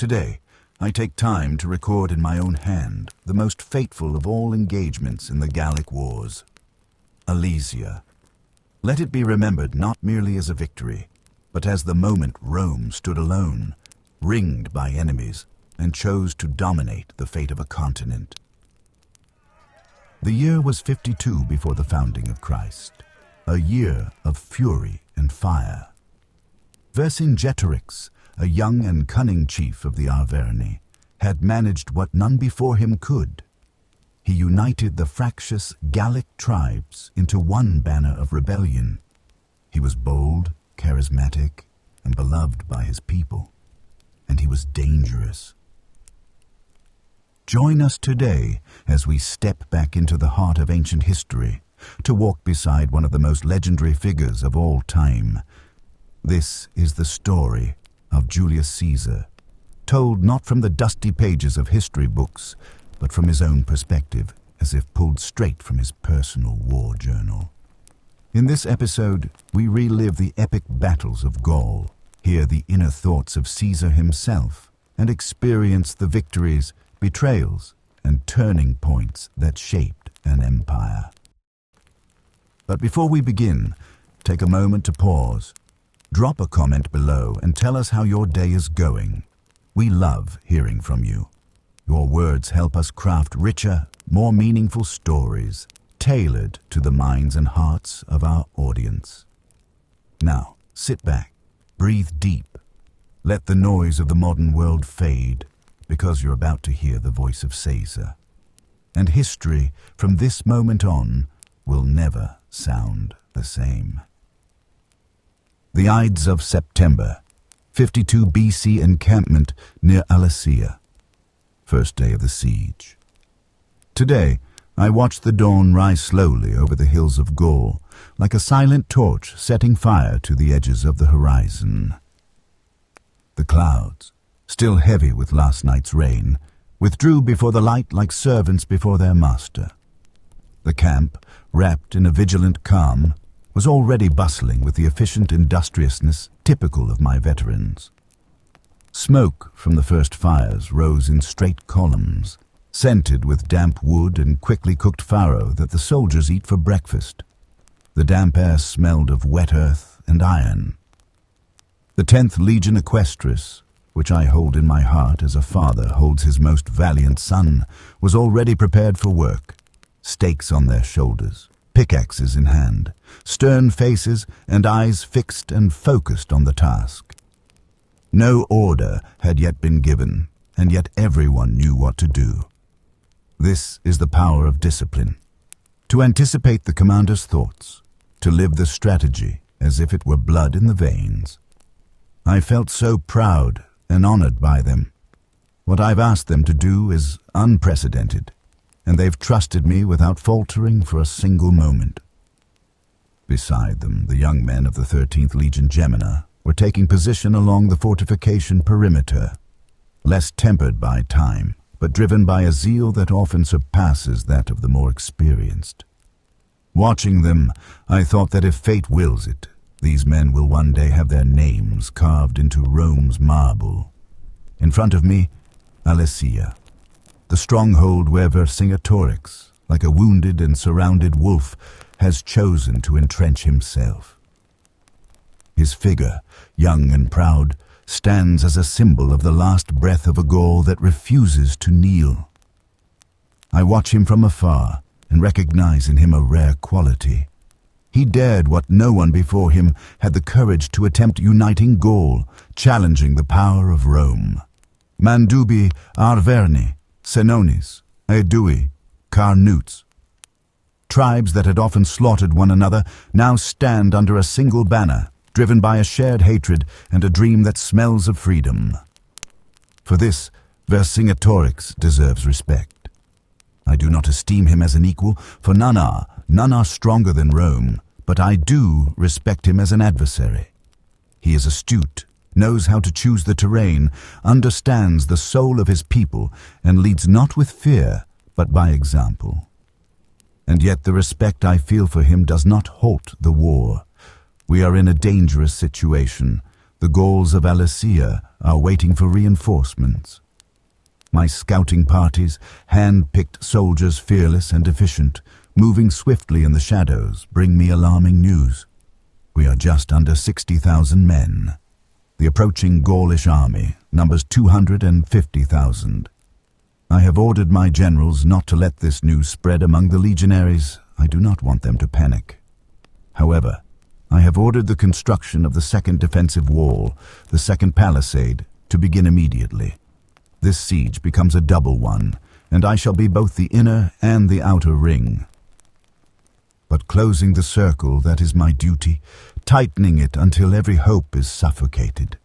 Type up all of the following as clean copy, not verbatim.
Today, I take time to record in my own hand the most fateful of all engagements in the Gallic Wars, Alesia. Let it be remembered not merely as a victory, but as the moment Rome stood alone, ringed by enemies, and chose to dominate the fate of a continent. The year was 52 before the founding of Christ, a year of fury and fire. Vercingetorix, a young and cunning chief of the Arverni, had managed what none before him could. He united the fractious Gallic tribes into one banner of rebellion. He was bold, charismatic, and beloved by his people. And he was dangerous. Join us today as we step back into the heart of ancient history to walk beside one of the most legendary figures of all time. This is the story of Julius Caesar, told not from the dusty pages of history books, but from his own perspective, as if pulled straight from his personal war journal. In this episode, we relive the epic battles of Gaul, hear the inner thoughts of Caesar himself, and experience the victories, betrayals, and turning points that shaped an empire. But before we begin, take a moment to pause. Drop a comment below and tell us how your day is going. We love hearing from you. Your words help us craft richer, more meaningful stories, tailored to the minds and hearts of our audience. Now, sit back, breathe deep. Let the noise of the modern world fade, because you're about to hear the voice of Caesar. And history, from this moment on, will never sound the same. The Ides of September, 52 BC encampment near Alesia. First day of the siege. Today, I watched the dawn rise slowly over the hills of Gaul, like a silent torch setting fire to the edges of the horizon. The clouds, still heavy with last night's rain, withdrew before the light like servants before their master. The camp, wrapped in a vigilant calm, was already bustling with the efficient industriousness typical of my veterans. Smoke from the first fires rose in straight columns, scented with damp wood and quickly cooked farro that the soldiers eat for breakfast. The damp air smelled of wet earth and iron. The 10th Legion Equestris, which I hold in my heart as a father holds his most valiant son, was already prepared for work, stakes on their shoulders, pickaxes in hand, stern faces and eyes fixed and focused on the task. No order had yet been given, and yet everyone knew what to do. This is the power of discipline. To anticipate the commander's thoughts, to live the strategy as if it were blood in the veins. I felt so proud and honored by them. What I've asked them to do is unprecedented, and they've trusted me without faltering for a single moment. Beside them, the young men of the 13th Legion Gemina were taking position along the fortification perimeter, less tempered by time, but driven by a zeal that often surpasses that of the more experienced. Watching them, I thought that if fate wills it, these men will one day have their names carved into Rome's marble. In front of me, Alesia, the stronghold where Vercingetorix, like a wounded and surrounded wolf, has chosen to entrench himself. His figure, young and proud, stands as a symbol of the last breath of a Gaul that refuses to kneel. I watch him from afar and recognize in him a rare quality. He dared what no one before him had the courage to attempt uniting Gaul, challenging the power of Rome. Mandubi Arverni, Senonis, Aedui, Carnutes. Tribes that had often slaughtered one another now stand under a single banner, driven by a shared hatred and a dream that smells of freedom. For this, Vercingetorix deserves respect. I do not esteem him as an equal, for none are stronger than Rome, but I do respect him as an adversary. He is astute, knows how to choose the terrain, understands the soul of his people, and leads not with fear, but by example. And yet the respect I feel for him does not halt the war. We are in a dangerous situation. The Gauls of Alicia are waiting for reinforcements. My scouting parties, hand-picked soldiers fearless and efficient, moving swiftly in the shadows, bring me alarming news. We are just under 60,000 men. The approaching Gaulish army numbers 250,000. I have ordered my generals not to let this news spread among the legionaries. I do not want them to panic. However, I have ordered the construction of the second defensive wall, the second palisade, to begin immediately. This siege becomes a double one, and I shall be both the inner and the outer ring. But closing the circle, that is my duty, tightening it until every hope is suffocated.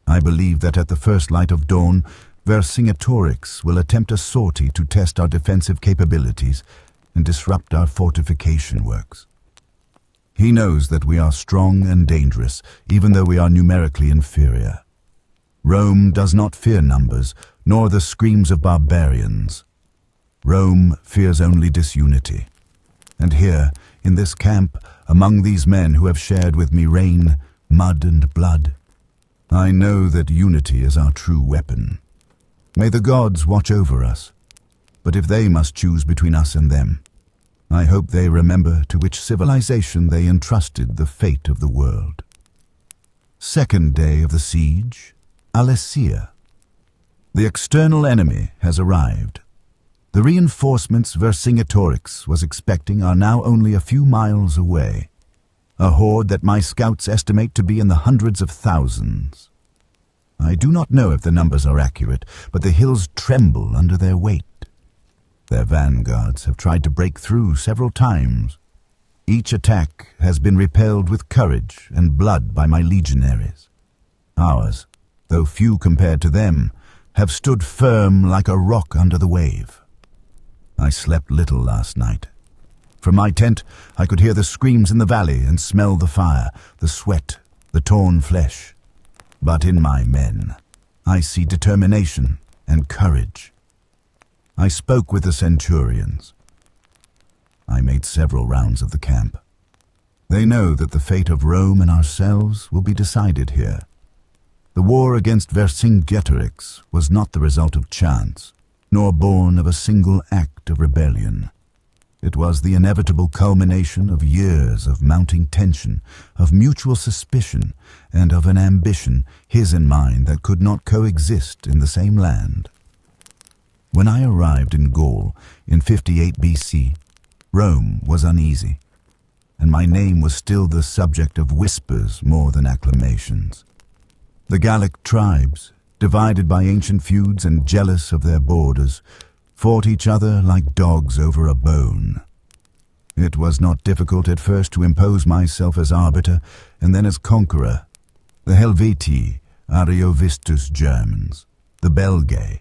I believe that at the first light of dawn, Vercingetorix will attempt a sortie to test our defensive capabilities and disrupt our fortification works. He knows that we are strong and dangerous, even though we are numerically inferior. Rome does not fear numbers, nor the screams of barbarians. Rome fears only disunity. And here, in this camp, among these men who have shared with me rain, mud, and blood, I know that unity is our true weapon. May the gods watch over us, but if they must choose between us and them, I hope they remember to which civilization they entrusted the fate of the world. Second day of the siege, Alicia. The external enemy has arrived. The reinforcements Vercingetorix was expecting are now only a few miles away, a horde that my scouts estimate to be in the hundreds of thousands. I do not know if the numbers are accurate, but the hills tremble under their weight. Their vanguards have tried to break through several times. Each attack has been repelled with courage and blood by my legionaries. Ours, though few compared to them, have stood firm like a rock under the wave. I slept little last night. From my tent, I could hear the screams in the valley and smell the fire, the sweat, the torn flesh. But in my men, I see determination and courage. I spoke with the centurions. I made several rounds of the camp. They know that the fate of Rome and ourselves will be decided here. The war against Vercingetorix was not the result of chance, nor born of a single act of rebellion. It was the inevitable culmination of years of mounting tension, of mutual suspicion, and of an ambition, his and mine, that could not coexist in the same land. When I arrived in Gaul in 58 BC, Rome was uneasy, and my name was still the subject of whispers more than acclamations. The Gallic tribes, divided by ancient feuds and jealous of their borders, fought each other like dogs over a bone. It was not difficult at first to impose myself as arbiter and then as conqueror. The Helvetii, Ariovistus Germans, the Belgae.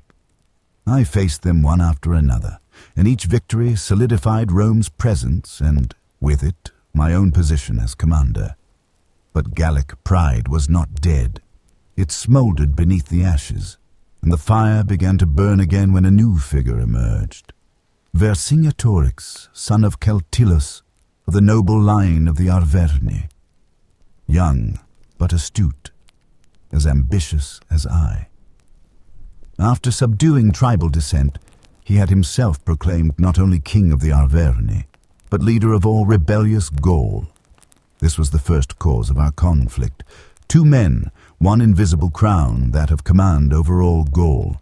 I faced them one after another, and each victory solidified Rome's presence and, with it, my own position as commander. But Gallic pride was not dead. It smoldered beneath the ashes, and the fire began to burn again when a new figure emerged. Vercingetorix, son of Celtillus, of the noble line of the Arverni. Young, but astute, as ambitious as I. After subduing tribal dissent, he had himself proclaimed not only king of the Arverni, but leader of all rebellious Gaul. This was the first cause of our conflict. Two men, one invisible crown, that of command over all Gaul.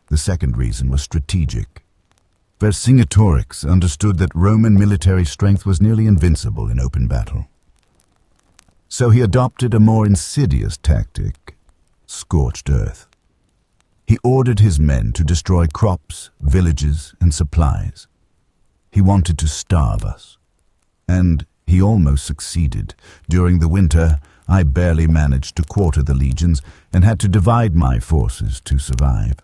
The second reason was strategic. Vercingetorix understood that Roman military strength was nearly invincible in open battle. So he adopted a more insidious tactic, scorched earth. He ordered his men to destroy crops, villages, and supplies. He wanted to starve us. And he almost succeeded. During the winter, I barely managed to quarter the legions and had to divide my forces to survive.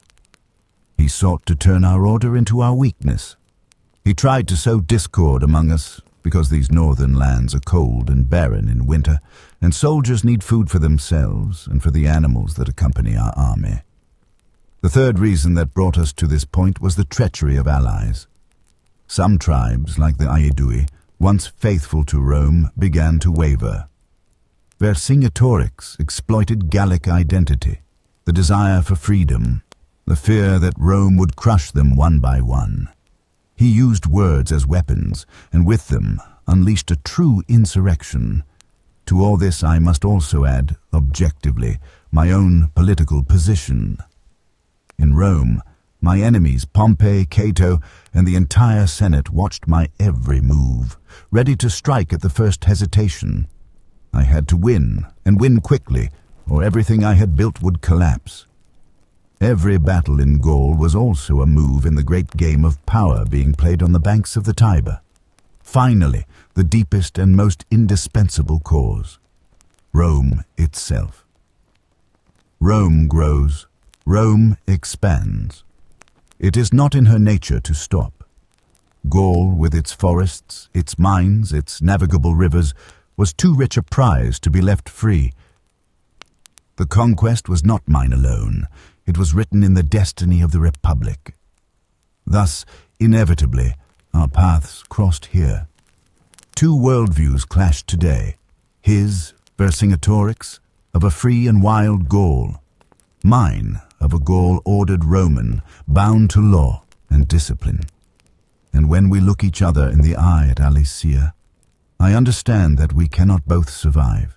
He sought to turn our order into our weakness. He tried to sow discord among us because these northern lands are cold and barren in winter, and soldiers need food for themselves and for the animals that accompany our army. The third reason that brought us to this point was the treachery of allies. Some tribes, like the Aedui, once faithful to Rome, began to waver. Vercingetorix exploited Gallic identity, the desire for freedom, the fear that Rome would crush them one by one. He used words as weapons, and with them unleashed a true insurrection. To all this I must also add, objectively, my own political position. In Rome, my enemies, Pompey, Cato, and the entire Senate watched my every move, ready to strike at the first hesitation. I had to win, and win quickly, or everything I had built would collapse. Every battle in Gaul was also a move in the great game of power being played on the banks of the Tiber. Finally, the deepest and most indispensable cause: Rome itself. Rome grows, Rome expands. It is not in her nature to stop. Gaul, with its forests, its mines, its navigable rivers, was too rich a prize to be left free. The conquest was not mine alone. It was written in the destiny of the Republic. Thus, inevitably, our paths crossed here. Two worldviews clashed today. His, Vercingetorix, of a free and wild Gaul. Mine, of a Gaul ordered Roman, bound to law and discipline. And when we look each other in the eye at Alesia, I understand that we cannot both survive.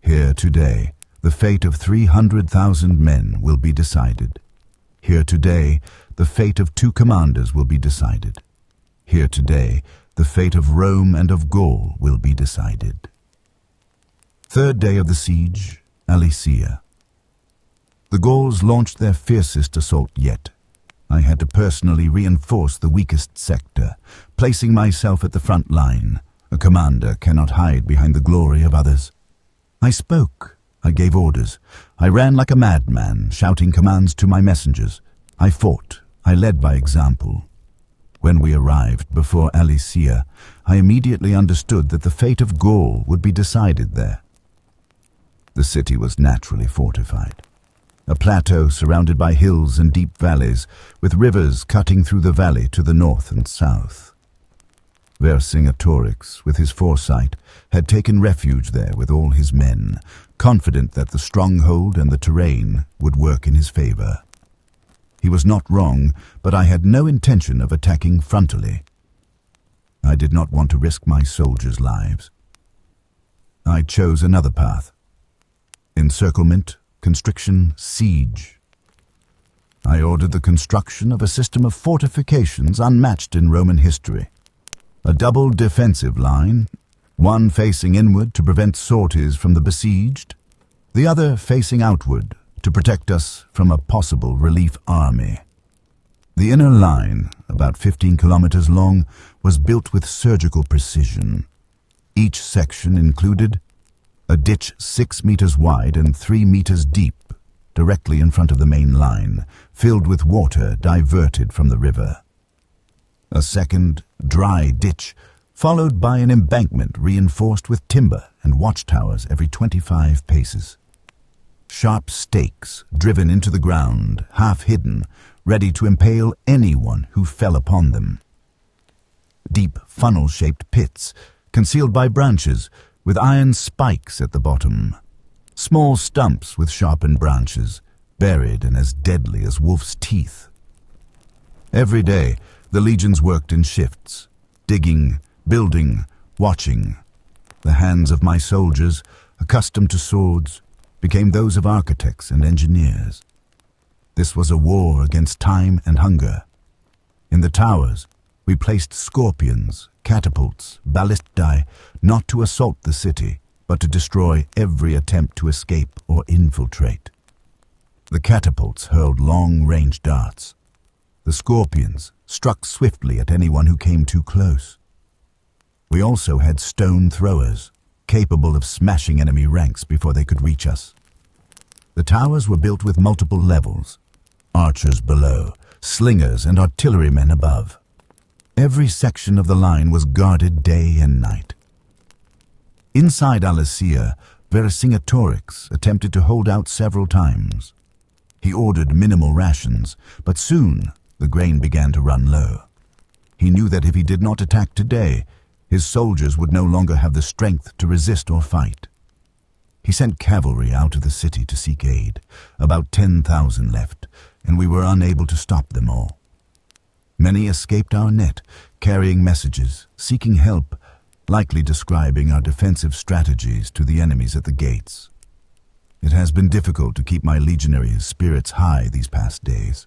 Here today, the fate of 300,000 men will be decided. Here today, the fate of 2 commanders will be decided. Here today, the fate of Rome and of Gaul will be decided. Third day of the siege, Alesia. The Gauls launched their fiercest assault yet. I had to personally reinforce the weakest sector, placing myself at the front line. A commander cannot hide behind the glory of others. I spoke. I gave orders. I ran like a madman, shouting commands to my messengers. I fought. I led by example. When we arrived before Alesia, I immediately understood that the fate of Gaul would be decided there. The city was naturally fortified. A plateau surrounded by hills and deep valleys, with rivers cutting through the valley to the north and south. Vercingetorix, with his foresight, had taken refuge there with all his men, confident that the stronghold and the terrain would work in his favor. He was not wrong, but I had no intention of attacking frontally. I did not want to risk my soldiers' lives. I chose another path: encirclement, constriction, siege. I ordered the construction of a system of fortifications unmatched in Roman history. A double defensive line, one facing inward to prevent sorties from the besieged, the other facing outward to protect us from a possible relief army. The inner line, about 15 kilometers long, was built with surgical precision. Each section included a ditch 6 meters wide and 3 meters deep, directly in front of the main line, filled with water diverted from the river. A second, dry ditch, followed by an embankment reinforced with timber and watchtowers every 25 paces. Sharp stakes driven into the ground, half hidden, ready to impale anyone who fell upon them. Deep funnel-shaped pits, concealed by branches, with iron spikes at the bottom. Small stumps with sharpened branches, buried and as deadly as wolf's teeth. Every day, the legions worked in shifts, digging, building, watching. The hands of my soldiers, accustomed to swords, became those of architects and engineers. This was a war against time and hunger. In the towers, we placed scorpions, catapults, ballistae, not to assault the city, but to destroy every attempt to escape or infiltrate. The catapults hurled long-range darts. The scorpions struck swiftly at anyone who came too close. We also had stone throwers, capable of smashing enemy ranks before they could reach us. The towers were built with multiple levels, archers below, slingers and artillerymen above. Every section of the line was guarded day and night. Inside Alesia, Vercingetorix attempted to hold out several times. He ordered minimal rations, but soon the grain began to run low. He knew that if he did not attack today, his soldiers would no longer have the strength to resist or fight. He sent cavalry out of the city to seek aid. About 10,000 left, and we were unable to stop them all. Many escaped our net, carrying messages, seeking help, likely describing our defensive strategies to the enemies at the gates. It has been difficult to keep my legionaries' spirits high these past days.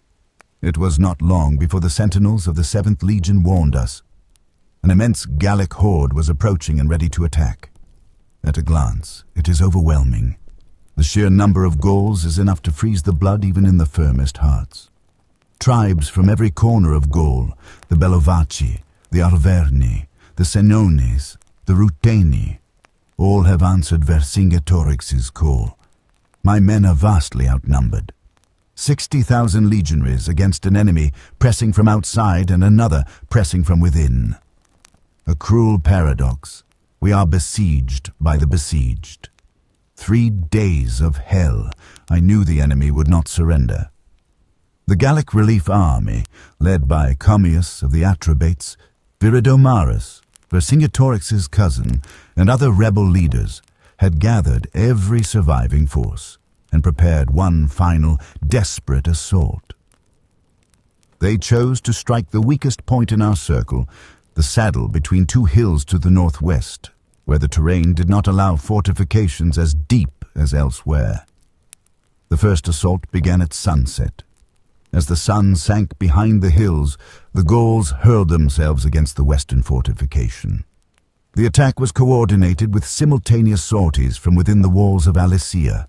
It was not long before the sentinels of the 7th Legion warned us. An immense Gallic horde was approaching and ready to attack. At a glance, it is overwhelming. The sheer number of Gauls is enough to freeze the blood even in the firmest hearts. Tribes from every corner of Gaul, the Bellovaci, the Arverni, the Senones, the Ruteni, all have answered Vercingetorix's call. My men are vastly outnumbered. 60,000 legionaries against an enemy pressing from outside and another pressing from within. A cruel paradox. We are besieged by the besieged. 3 days of hell. I knew the enemy would not surrender. The Gallic relief army, led by Commius of the Atrebates, Viridomarus, Vercingetorix's cousin, and other rebel leaders, had gathered every surviving force and prepared one final, desperate assault. They chose to strike the weakest point in our circle, the saddle between 2 hills to the northwest, where the terrain did not allow fortifications as deep as elsewhere. The first assault began at sunset. As the sun sank behind the hills, the Gauls hurled themselves against the western fortification. The attack was coordinated with simultaneous sorties from within the walls of Alicia.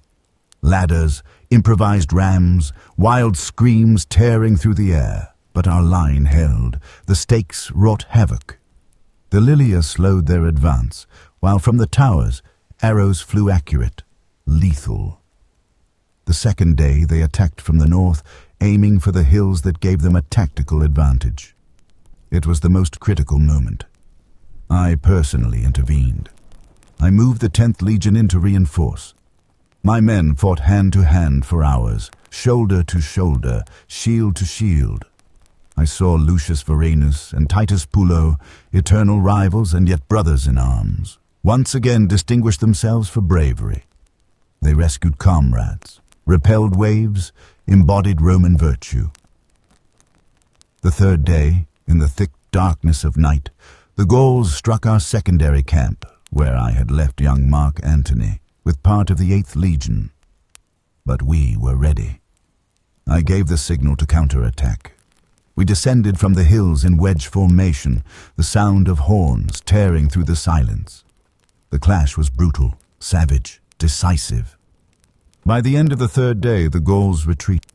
Ladders, improvised rams, wild screams tearing through the air. But our line held. The stakes wrought havoc. The Lilia slowed their advance, while from the towers, arrows flew accurate, lethal. The second day they attacked from the north, aiming for the hills that gave them a tactical advantage. It was the most critical moment. I personally intervened. I moved the 10th Legion in to reinforce. My men fought hand to hand for hours, shoulder to shoulder, shield to shield. I saw Lucius Varenus and Titus Pullo, eternal rivals and yet brothers in arms, once again distinguish themselves for bravery. They rescued comrades, repelled waves, embodied Roman virtue. The third day, in the thick darkness of night, the Gauls struck our secondary camp, where I had left young Mark Antony, with part of the 8th Legion. But we were ready. I gave the signal to counterattack. We descended from the hills in wedge formation, the sound of horns tearing through the silence. The clash was brutal, savage, decisive. By the end of the third day, the Gauls retreated.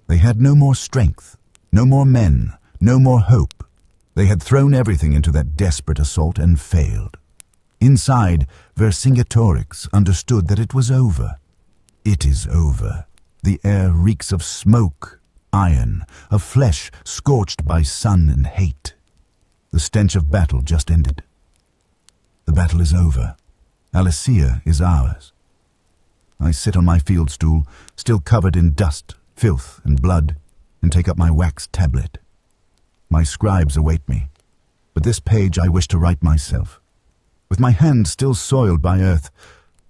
They had no more strength, no more men, no more hope. They had thrown everything into that desperate assault and failed. Inside, Vercingetorix understood that it was over. It is over. The air reeks of smoke, iron, of flesh scorched by sun and hate. The stench of battle just ended. The battle is over. Alicia is ours. I sit on my field stool, still covered in dust, filth, and blood, and take up my wax tablet. My scribes await me, but this page I wish to write myself. With my hand still soiled by earth,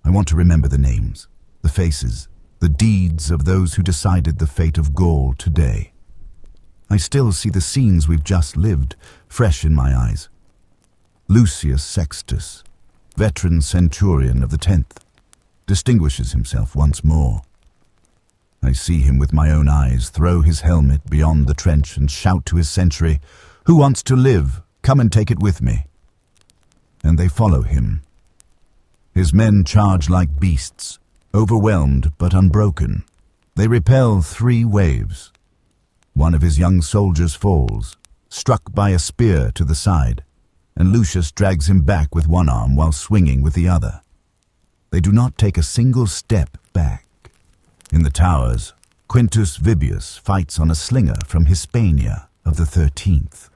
I want to remember the names, the faces, the deeds of those who decided the fate of Gaul today. I still see the scenes we've just lived, fresh in my eyes. Lucius Sextus, veteran centurion of the 10th, distinguishes himself once more. I see him with my own eyes throw his helmet beyond the trench and shout to his sentry, "Who wants to live? Come and take it with me." And they follow him. His men charge like beasts, overwhelmed but unbroken. They repel 3 waves. One of his young soldiers falls, struck by a spear to the side, and Lucius drags him back with one arm while swinging with the other. They do not take a single step back. In the towers, Quintus Vibius fights on a slinger from Hispania of the 13th.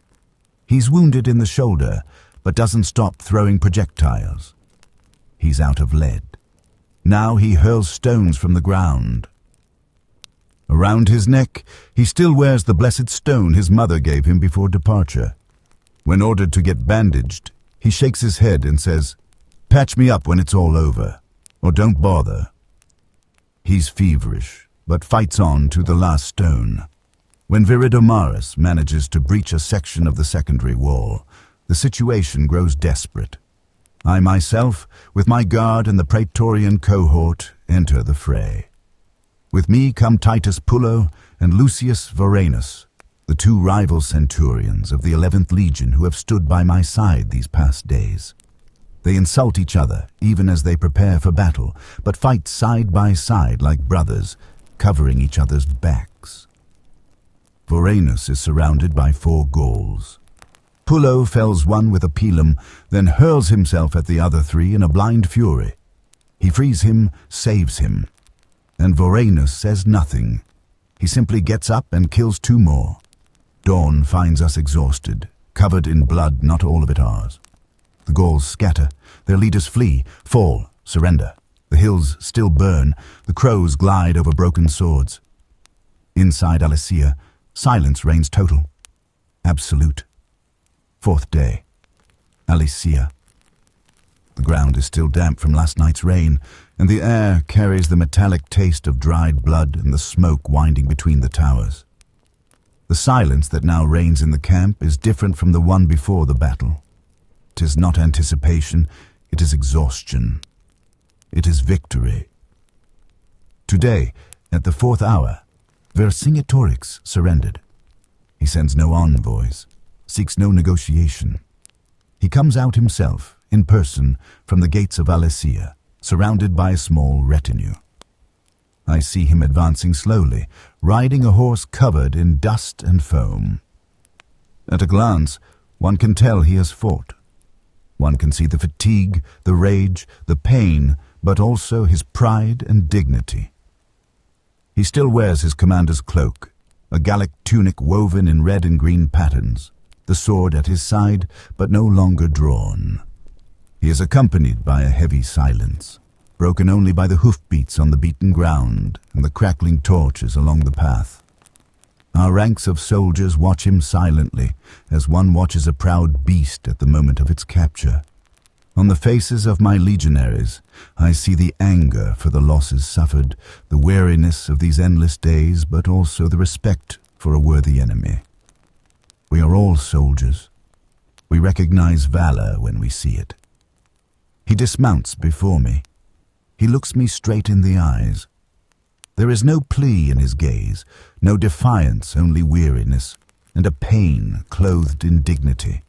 He's wounded in the shoulder, but doesn't stop throwing projectiles. He's out of lead. Now he hurls stones from the ground. Around his neck, he still wears the blessed stone his mother gave him before departure. When ordered to get bandaged, he shakes his head and says, "Patch me up when it's all over." or don't bother. He's feverish, but fights on to the last stone. When Vercingetorix manages to breach a section of the secondary wall, the situation grows desperate. I myself, with my guard and the praetorian cohort, enter the fray. With me come Titus Pullo and Lucius Vorenus, the two rival centurions of the 11th Legion who have stood by my side these past days. They insult each other even as they prepare for battle, but fight side by side like brothers, covering each other's backs. Vorenus is surrounded by 4 Gauls. Pullo fells one with a pilum, then hurls himself at the other 3 in a blind fury. He frees him, saves him. And Vorenus says nothing. He simply gets up and kills 2 more. Dawn finds us exhausted, covered in blood, not all of it ours. The Gauls scatter, their leaders flee, fall, surrender. The hills still burn, the crows glide over broken swords. Inside Alesia, silence reigns total, absolute. 4th day, Alesia. The ground is still damp from last night's rain, and the air carries the metallic taste of dried blood and the smoke winding between the towers. The silence that now reigns in the camp is different from the one before the battle. 'Tis not anticipation, it is exhaustion. It is victory. Today, at the 4th hour, Vercingetorix surrendered. He sends no envoys, seeks no negotiation. He comes out himself, in person, from the gates of Alesia, surrounded by a small retinue. I see him advancing slowly, riding a horse covered in dust and foam. At a glance, one can tell he has fought. One can see the fatigue, the rage, the pain, but also his pride and dignity. He still wears his commander's cloak, a Gallic tunic woven in red and green patterns, the sword at his side, but no longer drawn. He is accompanied by a heavy silence, broken only by the hoofbeats on the beaten ground and the crackling torches along the path. Our ranks of soldiers watch him silently, as one watches a proud beast at the moment of its capture. On the faces of my legionaries, I see the anger for the losses suffered, the weariness of these endless days, but also the respect for a worthy enemy. We are all soldiers. We recognize valor when we see it. He dismounts before me. He looks me straight in the eyes. There is no plea in his gaze, no defiance, only weariness, and a pain clothed in dignity.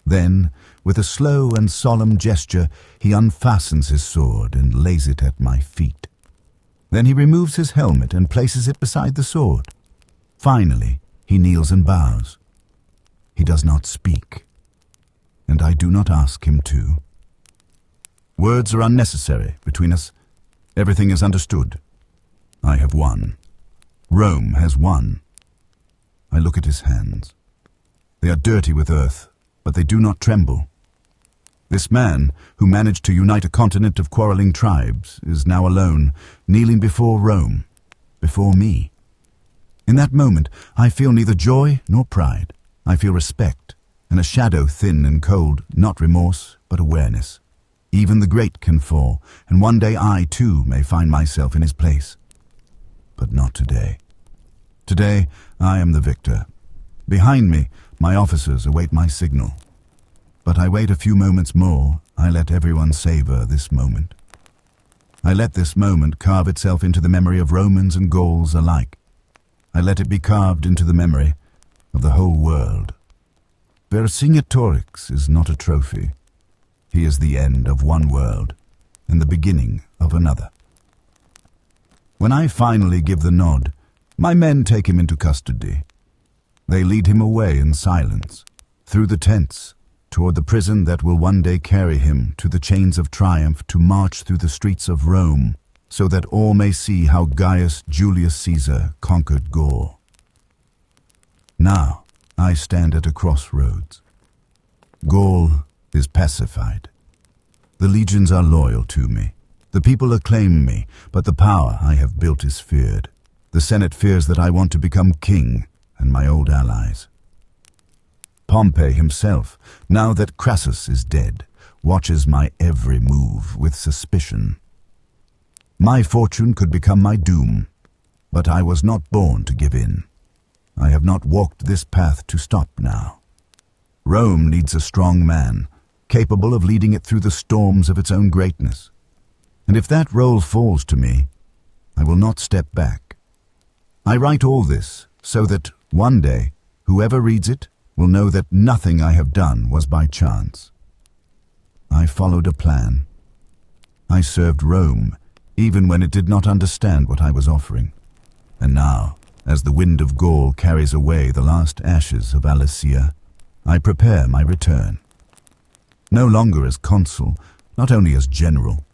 Then, with a slow and solemn gesture, he unfastens his sword and lays it at my feet. Then he removes his helmet and places it beside the sword. Finally, he kneels and bows. He does not speak, and I do not ask him to. Words are unnecessary between us. Everything is understood. I have won. Rome has won. I look at his hands. They are dirty with earth, but they do not tremble. This man, who managed to unite a continent of quarreling tribes, is now alone, kneeling before Rome, before me. In that moment, I feel neither joy nor pride. I feel respect, and a shadow thin and cold, not remorse, but awareness. Even the great can fall, and one day I, too, may find myself in his place. But not today. Today, I am the victor. Behind me, my officers await my signal. But I wait a few moments more. I let everyone savor this moment. I let this moment carve itself into the memory of Romans and Gauls alike. I let it be carved into the memory of the whole world. Vercingetorix is not a trophy. He is the end of one world and the beginning of another. When I finally give the nod, my men take him into custody. They lead him away in silence, through the tents, toward the prison that will one day carry him to the chains of triumph to march through the streets of Rome, so that all may see how Gaius Julius Caesar conquered Gaul. Now I stand at a crossroads. Gaul is pacified. The legions are loyal to me. The people acclaim me, but the power I have built is feared. The Senate fears that I want to become king, and my old allies. Pompey himself, now that Crassus is dead, watches my every move with suspicion. My fortune could become my doom, but I was not born to give in. I have not walked this path to stop now. Rome needs a strong man, capable of leading it through the storms of its own greatness. And if that role falls to me, I will not step back. I write all this so that one day, whoever reads it will know that nothing I have done was by chance. I followed a plan. I served Rome, even when it did not understand what I was offering. And now, as the wind of Gaul carries away the last ashes of Alesia, I prepare my return. No longer as consul, not only as general,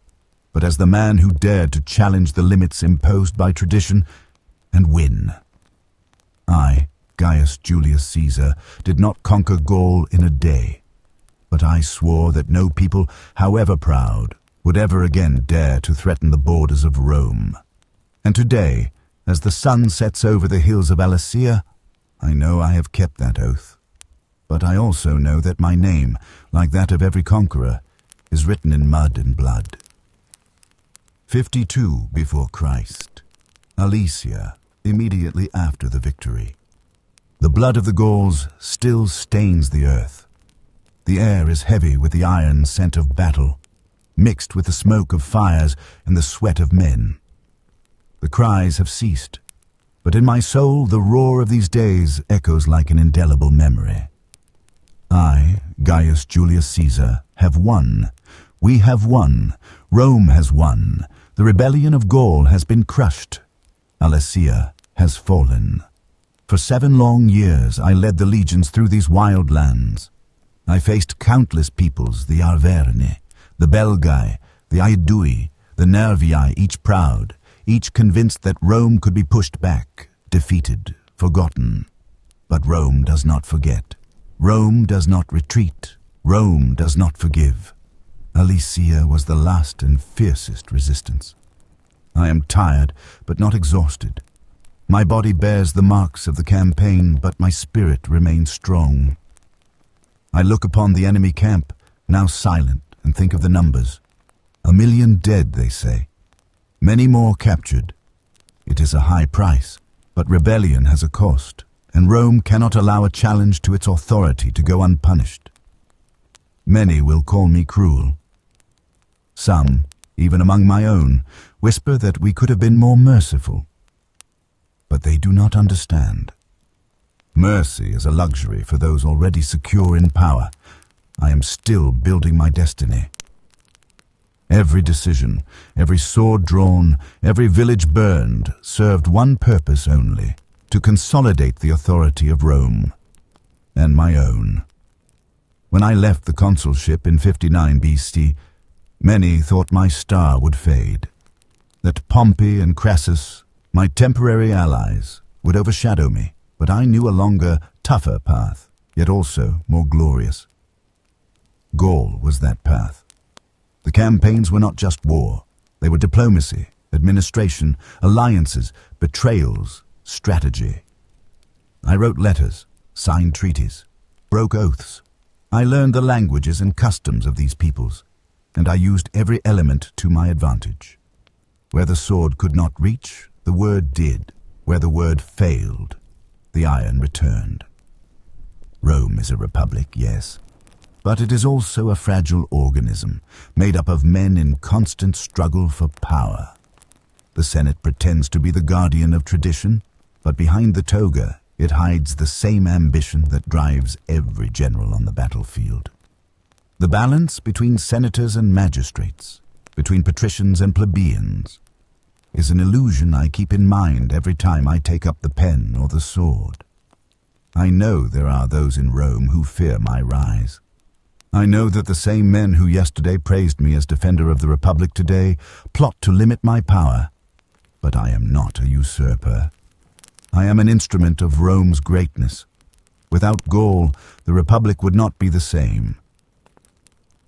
but as the man who dared to challenge the limits imposed by tradition and win. I, Gaius Julius Caesar, did not conquer Gaul in a day, but I swore that no people, however proud, would ever again dare to threaten the borders of Rome. And today, as the sun sets over the hills of Alesia, I know I have kept that oath. But I also know that my name, like that of every conqueror, is written in mud and blood. 52 before Christ, Alesia, immediately after the victory. The blood of the Gauls still stains the earth. The air is heavy with the iron scent of battle, mixed with the smoke of fires and the sweat of men. The cries have ceased, but in my soul the roar of these days echoes like an indelible memory. I, Gaius Julius Caesar, have won. We have won. Rome has won. The rebellion of Gaul has been crushed. Alesia has fallen. For 7 long years I led the legions through these wild lands. I faced countless peoples, the Arverni, the Belgae, the Aedui, the Nervii, each proud, each convinced that Rome could be pushed back, defeated, forgotten. But Rome does not forget. Rome does not retreat. Rome does not forgive. Alesia was the last and fiercest resistance. I am tired, but not exhausted. My body bears the marks of the campaign, but my spirit remains strong. I look upon the enemy camp, now silent, and think of the numbers. 1 million dead, they say. Many more captured. It is a high price, but rebellion has a cost, and Rome cannot allow a challenge to its authority to go unpunished. Many will call me cruel. Some, even among my own, whisper that we could have been more merciful. But they do not understand. Mercy is a luxury for those already secure in power. I am still building my destiny. Every decision, every sword drawn, every village burned served one purpose only, to consolidate the authority of Rome, and my own. When I left the consulship in 59 BC, many thought my star would fade, that Pompey and Crassus, my temporary allies, would overshadow me, but I knew a longer, tougher path, yet also more glorious. Gaul was that path. The campaigns were not just war. They were diplomacy, administration, alliances, betrayals, strategy. I wrote letters, signed treaties, broke oaths. I learned the languages and customs of these peoples, and I used every element to my advantage. Where the sword could not reach, the word did. Where the word failed, the iron returned. Rome is a republic, yes, but it is also a fragile organism, made up of men in constant struggle for power. The Senate pretends to be the guardian of tradition, but behind the toga it hides the same ambition that drives every general on the battlefield. The balance between senators and magistrates, between patricians and plebeians, is an illusion I keep in mind every time I take up the pen or the sword. I know there are those in Rome who fear my rise. I know that the same men who yesterday praised me as defender of the Republic today plot to limit my power. But I am not a usurper. I am an instrument of Rome's greatness. Without Gaul, the Republic would not be the same.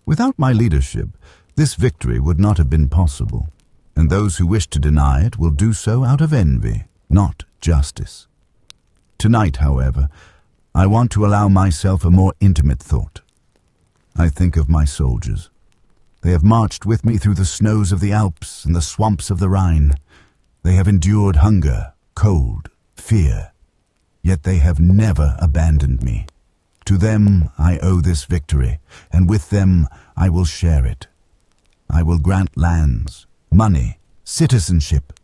Without my leadership, this victory would not have been possible, and those who wish to deny it will do so out of envy, not justice. Tonight, however, I want to allow myself a more intimate thought. I think of my soldiers. They have marched with me through the snows of the Alps and the swamps of the Rhine. They have endured hunger, cold, fear. Yet they have never abandoned me. To them I owe this victory, and with them I will share it. I will grant lands, money, citizenship.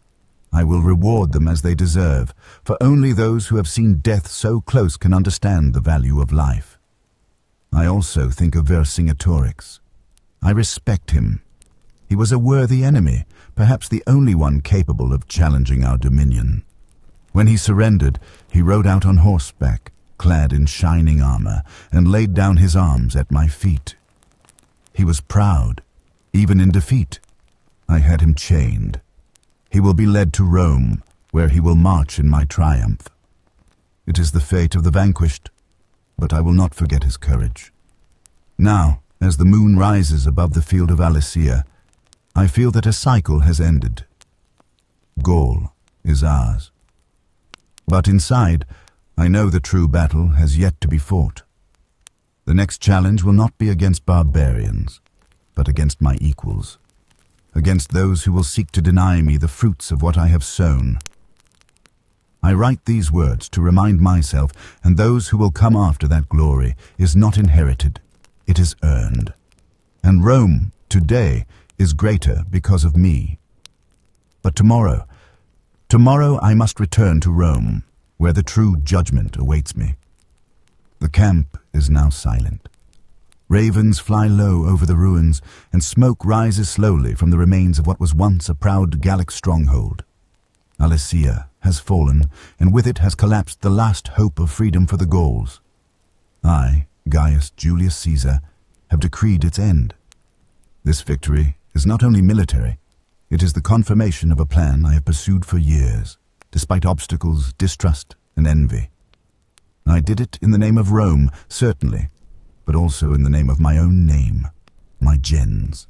I will reward them as they deserve, for only those who have seen death so close can understand the value of life. I also think of Vercingetorix. I respect him. He was a worthy enemy, perhaps the only one capable of challenging our dominion. When he surrendered, he rode out on horseback, clad in shining armor, and laid down his arms at my feet. He was proud, even in defeat. I had him chained. He will be led to Rome, where he will march in my triumph. It is the fate of the vanquished, but I will not forget his courage. Now, as the moon rises above the field of Alesia, I feel that a cycle has ended. Gaul is ours. But inside, I know the true battle has yet to be fought. The next challenge will not be against barbarians, but against my equals, against those who will seek to deny me the fruits of what I have sown. I write these words to remind myself and those who will come after that glory is not inherited, it is earned. And Rome, today, is greater because of me. But tomorrow I must return to Rome, where the true judgment awaits me. The camp is now silent. Ravens fly low over the ruins, and smoke rises slowly from the remains of what was once a proud Gallic stronghold. Alesia has fallen, and with it has collapsed the last hope of freedom for the Gauls. I, Gaius Julius Caesar, have decreed its end. This victory is not only military, it is the confirmation of a plan I have pursued for years, despite obstacles, distrust, and envy. I did it in the name of Rome, certainly, but also in the name of my own name, my gens.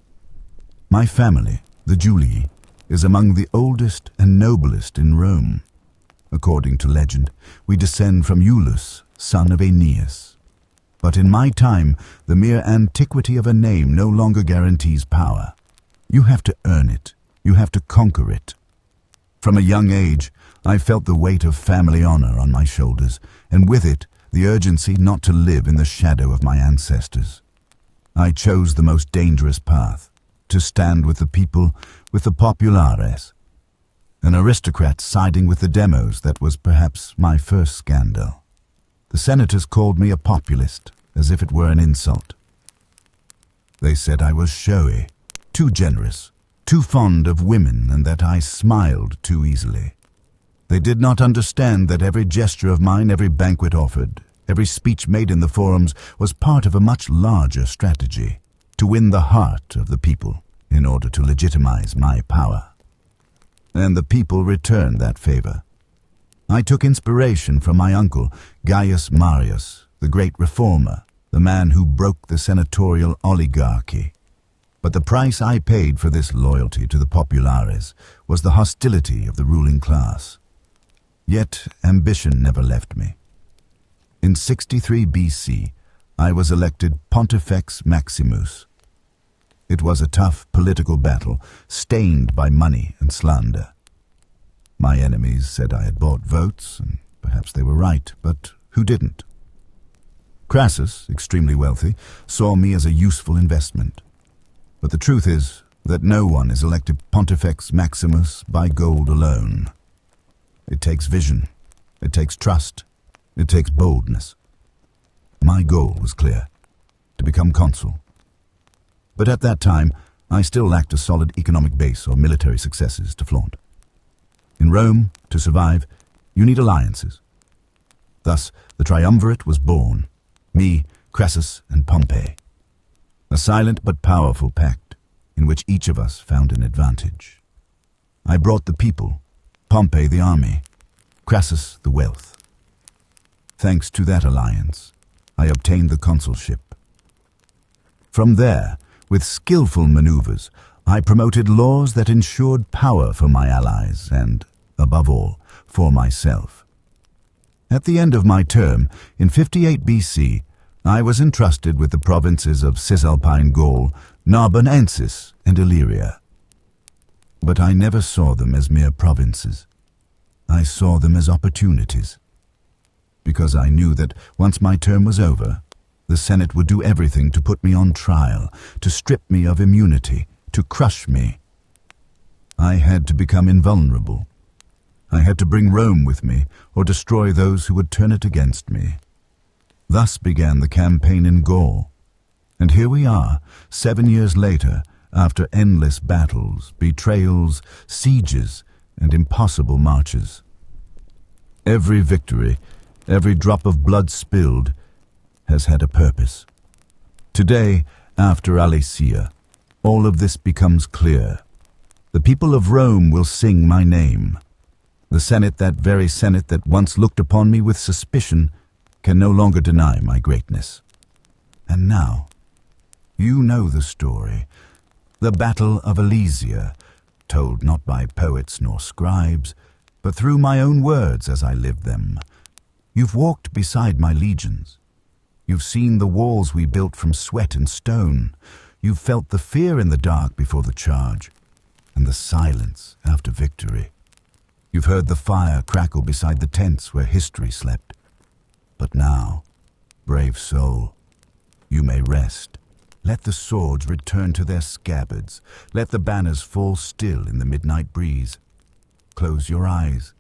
My family, the Julii, is among the oldest and noblest in Rome. According to legend, we descend from Iulus, son of Aeneas. But in my time, the mere antiquity of a name no longer guarantees power. You have to earn it. You have to conquer it. From a young age, I felt the weight of family honor on my shoulders, and with it, the urgency not to live in the shadow of my ancestors. I chose the most dangerous path, to stand with the people, with the populares. An aristocrat siding with the demos, that was perhaps my first scandal. The senators called me a populist, as if it were an insult. They said I was showy, too generous, too fond of women, and that I smiled too easily. They did not understand that every gesture of mine, every banquet offered, every speech made in the forums was part of a much larger strategy, to win the heart of the people in order to legitimize my power. And the people returned that favor. I took inspiration from my uncle, Gaius Marius, the great reformer, the man who broke the senatorial oligarchy. But the price I paid for this loyalty to the populares was the hostility of the ruling class. Yet ambition never left me. In 63 BC, I was elected Pontifex Maximus. It was a tough political battle, stained by money and slander. My enemies said I had bought votes, and perhaps they were right, but who didn't? Crassus, extremely wealthy, saw me as a useful investment. But the truth is that no one is elected Pontifex Maximus by gold alone. It takes vision, it takes trust, it takes boldness. My goal was clear, to become consul. But at that time, I still lacked a solid economic base or military successes to flaunt. In Rome, to survive, you need alliances. Thus, the triumvirate was born, me, Crassus, and Pompey. A silent but powerful pact, in which each of us found an advantage. I brought the people, Pompey the army, Crassus the wealth. Thanks to that alliance, I obtained the consulship. From there, with skillful maneuvers, I promoted laws that ensured power for my allies and, above all, for myself. At the end of my term, in 58 BC, I was entrusted with the provinces of Cisalpine Gaul, Narbonensis and Illyria. But I never saw them as mere provinces. I saw them as opportunities. Because I knew that once my term was over, the Senate would do everything to put me on trial, to strip me of immunity, to crush me. I had to become invulnerable. I had to bring Rome with me, or destroy those who would turn it against me. Thus began the campaign in Gaul. And here we are, 7 years later, after endless battles, betrayals, sieges, and impossible marches. Every victory, every drop of blood spilled, has had a purpose. Today, after Alesia, all of this becomes clear. The people of Rome will sing my name. The Senate, that very Senate that once looked upon me with suspicion, can no longer deny my greatness. And now, you know the story. The Battle of Alesia, told not by poets nor scribes, but through my own words as I lived them. You've walked beside my legions. You've seen the walls we built from sweat and stone. You've felt the fear in the dark before the charge, and the silence after victory. You've heard the fire crackle beside the tents where history slept. But now, brave soul, you may rest. Let the swords return to their scabbards. Let the banners fall still in the midnight breeze. Close your eyes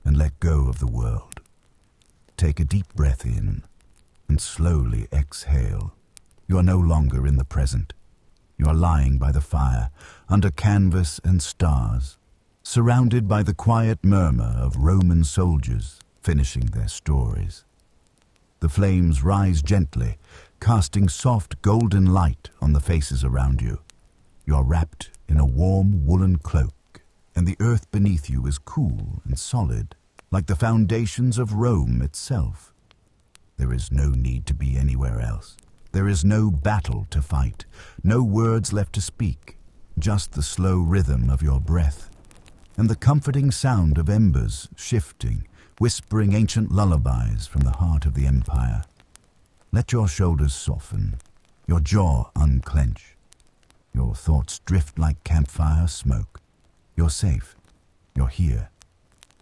and let go of the world. Take a deep breath in and slowly exhale. You are no longer in the present. You are lying by the fire, under canvas and stars, surrounded by the quiet murmur of Roman soldiers finishing their stories. The flames rise gently, casting soft golden light on the faces around you. You are wrapped in a warm woolen cloak, and the earth beneath you is cool and solid, like the foundations of Rome itself. There is no need to be anywhere else. There is no battle to fight, no words left to speak, just the slow rhythm of your breath, and the comforting sound of embers shifting, whispering ancient lullabies from the heart of the empire. Let your shoulders soften, your jaw unclench. Your thoughts drift like campfire smoke. You're safe. You're here.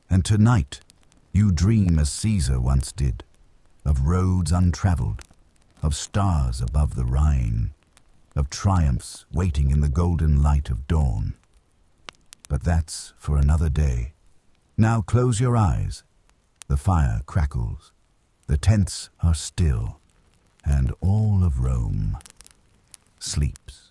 And tonight, you dream as Caesar once did, of roads untraveled, of stars above the Rhine, of triumphs waiting in the golden light of dawn. But that's for another day. Now close your eyes. The fire crackles. The tents are still. And all of Rome sleeps.